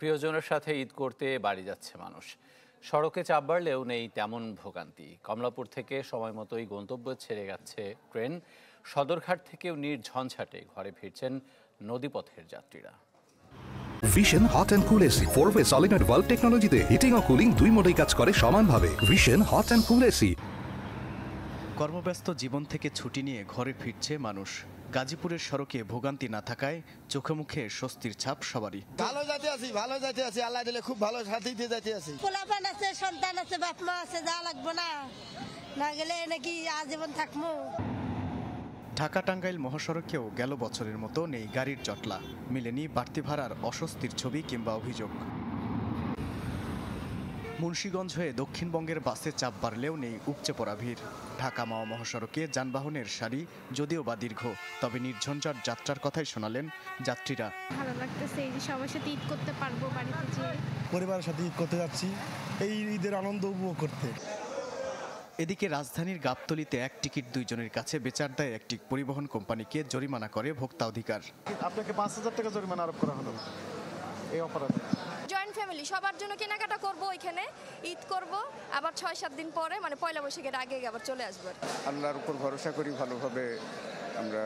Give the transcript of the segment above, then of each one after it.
প্রিয়জনের সাথে ঈদ করতে বাড়ি যাচ্ছে মানুষ। সড়কে চাপ বাড়লেও নেই তেমন ভোগান্তি। কমলাপুর থেকে সময় মতোই গন্তব্যে ছেড়ে যাচ্ছে ট্রেন। সদরঘাট থেকেও নির্ঝঞ্ঝাটে ঘরে ফিরছেন নদীপথের যাত্রীরা। Vision hot and cool AC 4-way solenoid valve টেকনোলজিতে হিটিং ও কুলিং দুই মোডেই কাজ করে সমানভাবে। Vision hot and cool AC. কর্মব্যস্ত জীবন থেকে ছুটি নিয়ে ঘরে ফিরছে মানুষ। গাজীপুরের সড়কে ভোগান্তি না থাকায় চোখে মুখে স্বস্তির ছাপ সবারই। ভালো যাতে আছি আল্লাহ দিলে খুব ভালো সাথীতে যাতে আছি। পোলাপান আছে, সন্তান আছে, বাপ মা আছে, যা লাগবে না গেলে নাকি আজীবন থাকবো। ঢাকা টাঙ্গাইল মহাসড়কেও গেল বছরের মতো নেই গাড়ির জটলা, মিলেনি বাড়তি ভাড়ার অস্বস্তির ছবি কিংবা অভিযোগ। মুন্সিগঞ্জ হয়ে দক্ষিণবঙ্গের বাসে চাপ বাড়লেও নেই উপচে পড়া ভিড়। ঢাকা মাওয়া মহাসড়কে যানবাহনের সারি যদিও বা দীর্ঘ, তবে নির্ঝঞ্ঝাট যাত্রার কথাই শোনালেন যাত্রীরা। ভালো লাগতেছে, এই যে সবার সাথে ঈদ করতে পারবো, বাড়িতে যেয়ে পরিবারের সাথে ঈদ করতে যাচ্ছি, এই ঈদের আনন্দ উপভোগ করতে। এদিকে রাজধানীর গাবতলীতে এক টিকিট দুইজনের কাছে বেচার দেয় একটি পরিবহন কোম্পানিকে জরিমানা করে ভোক্তা অধিকার। আপনাকে 5,000 টাকা জরিমানা আরোপ করা হলো এই অপরাধে। জয়েন্ট ফ্যামিলি সবার জন্য কেনাকাটা করব, ওইখানে ঈদ করব, আবার 6-7 দিন পরে মানে পয়লা বৈশাখের আগে আবার চলে আসবো। আল্লাহর উপর ভরসা করি ভালোভাবে আমরা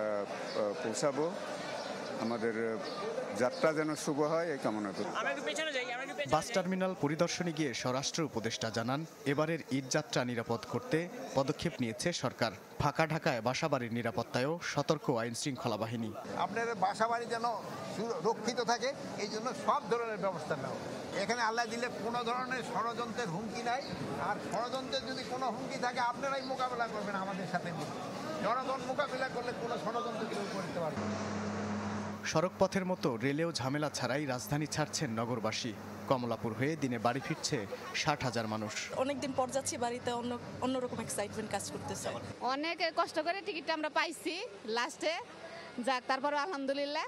পৌঁছাবো, আমাদের যাত্রা যেন শুভ হয় এই কামনা করি। বাস টার্মিনাল পরিদর্শনে গিয়ে স্বরাষ্ট্র উপদেষ্টা জানান, এবারের ঈদ যাত্রা নিরাপদ করতে পদক্ষেপ নিয়েছে সরকার। ফাঁকা ঢাকায় বাসাবাড়ির নিরাপত্তায়ও সতর্ক আইন শৃঙ্খলা বাহিনী। আপনার বাসাবাড়ি যেন রক্ষিত থাকে এই জন্য সব ধরনের ব্যবস্থা নেওয়া। এখানে আল্লাহ দিলে কোনো ধরনের ষড়যন্ত্রের হুমকি নাই, আর ষড়যন্ত্রের যদি কোনো হুমকি থাকে আপনারাই মোকাবেলা করবেন আমাদের সাথে। জনগণ মোকাবেলা করলে কোনো ষড়যন্ত্র কেউ করতে পারবে না। সড়কপথের মতো রেলেও ঝামেলা ছাড়াই রাজধানী ছাড়ছেন নগরবাসী। কমলাপুর হয়ে দিনে বাড়ি ফিরছে 60,000 মানুষ। অনেকদিন পর যাচ্ছি বাড়িতে, অন্যরকম এক্সাইটমেন্ট কাজ করতেছে। অনেক কষ্ট করে টিকিটটা আমরা পাইছি লাস্টে, যাক তারপর আলহামদুলিল্লাহ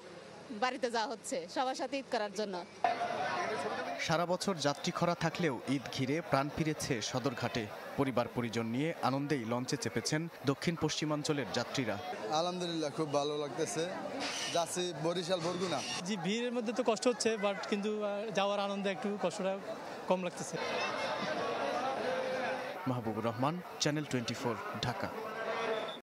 বাড়িতে যাওয়া হচ্ছে সবার সাথে ঈদ করার জন্য। সারা বছর যাত্রী খরা থাকলেও ঈদ ঘিরে প্রাণ ফিরেছে সদরঘাটে। পরিবার পরিজন নিয়ে আনন্দেই লঞ্চে চেপেছেন দক্ষিণ পশ্চিমাঞ্চলের যাত্রীরা। আলহামদুলিল্লাহ খুব ভালো লাগতেছে, যাচ্ছি বরিশাল বরগুনা। জি, ভিড়ের মধ্যে তো কষ্ট হচ্ছে, বাট কিন্তু যাওয়ার আনন্দে একটু কষ্টটা কম লাগতেছে। মাহবুবুর রহমান, চ্যানেল 24, ঢাকা।